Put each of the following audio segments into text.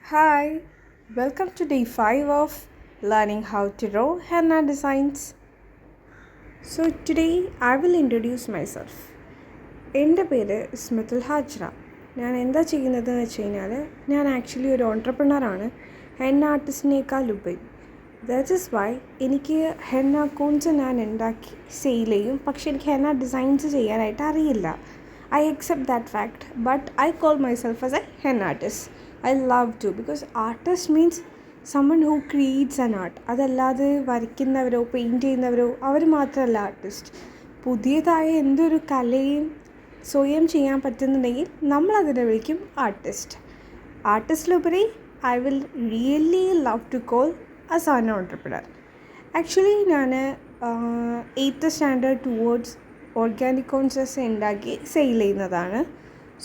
Hi, welcome to day 5 of learning how to draw henna designs. So, today I will introduce myself. എൻ്റെ പേര് സ്മിതുൽ ഹാജ്ര. ഞാൻ എന്താ ചെയ്യുന്നതെന്ന് വെച്ച് കഴിഞ്ഞാൽ ഞാൻ ആക്ച്വലി ഒരു ഓൺട്രപ്രണറാണ്, ഹെന്ന ആർട്ടിസ്റ്റിനേക്കാൾ ഉപരി. ദാറ്റ് ഈസ് വൈ എനിക്ക് ഹെന്ന കോൺസ് ഞാൻ ഉണ്ടാക്കി സെയിൽ ചെയ്യും, പക്ഷെ എനിക്ക് ഹെന്ന ഡിസൈൻസ് ചെയ്യാനായിട്ട് അറിയില്ല. I accept that fact, but I call myself as a henna artist. I love to because artist means someone who creates an art. അതല്ലാതെ വരയ്ക്കുന്നവരോ paint ചെയ്യുന്നവരോ അവർ മാത്രമല്ല ആർട്ടിസ്റ്റ്. പുതിയതായ എന്തൊരു കലയും സ്വയം ചെയ്യാൻ പറ്റുന്നുണ്ടെങ്കിൽ നമ്മളതിനെ വിളിക്കും ആർട്ടിസ്റ്റ്. ആർട്ടിസ്റ്റിലുപരി I will really love to call as an entrepreneur. Actually ഞാൻ 8th സ്റ്റാൻഡേർഡ് ടുവേർഡ്സ് ഓർഗാനിക് കോൺസസ് ഉണ്ടാക്കി സെയിൽ ചെയ്യുന്നതാണ്.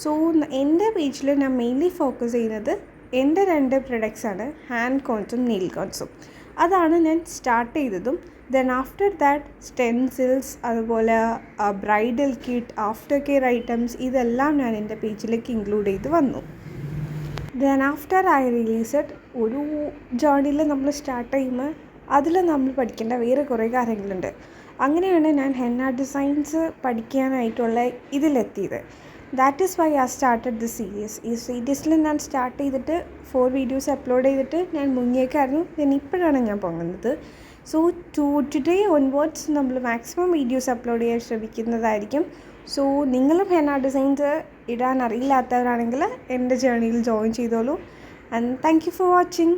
സോ എൻ്റെ പേജിൽ ഞാൻ മെയിൻലി ഫോക്കസ് ചെയ്യുന്നത് എൻ്റെ 2 പ്രൊഡക്ട്സാണ്, ഹാൻഡ് കോൺസും നെയിൽ കോൺസും. അതാണ് ഞാൻ സ്റ്റാർട്ട് ചെയ്തതും. ദെൻ ആഫ്റ്റർ ദാറ്റ് സ്റ്റെൻസിൽസ്, അതുപോലെ bridal kit, after care items, ഇതെല്ലാം ഞാൻ എൻ്റെ പേജിലേക്ക് ഇൻക്ലൂഡ് ചെയ്ത് വന്നു. Then after I release it, ഒരു ജേർണിയിൽ നമ്മൾ സ്റ്റാർട്ട് ചെയ്യുമ്പോൾ അതിൽ നമ്മൾ പഠിക്കേണ്ട വേറെ കുറേ കാര്യങ്ങളുണ്ട്. അങ്ങനെയാണ് ഞാൻ ഹെന്ന ഡിസൈൻസ് പഠിക്കാനായിട്ടുള്ള ഇതിലെത്തിയത്. That is why I started the series. ഈ സീരീസിൽ ഞാൻ സ്റ്റാർട്ട് ചെയ്തിട്ട് 4 വീഡിയോസ് അപ്ലോഡ് ചെയ്തിട്ട് ഞാൻ മുങ്ങിയേക്കായിരുന്നു. ദെൻ ഇപ്പോഴാണ് ഞാൻ പോകുന്നത്. സോ ടുഡേ ഓൺവേർഡ്സ് നമ്മൾ മാക്സിമം വീഡിയോസ് അപ്ലോഡ് ചെയ്യാൻ ശ്രമിക്കുന്നതായിരിക്കും. സോ നിങ്ങളും ഹെന്ന ഡിസൈൻസ് ഇടാൻ അറിയില്ലാത്തവരാണെങ്കിൽ എൻ്റെ ജേർണിയിൽ ജോയിൻ ചെയ്തോളൂ. And thank you for watching.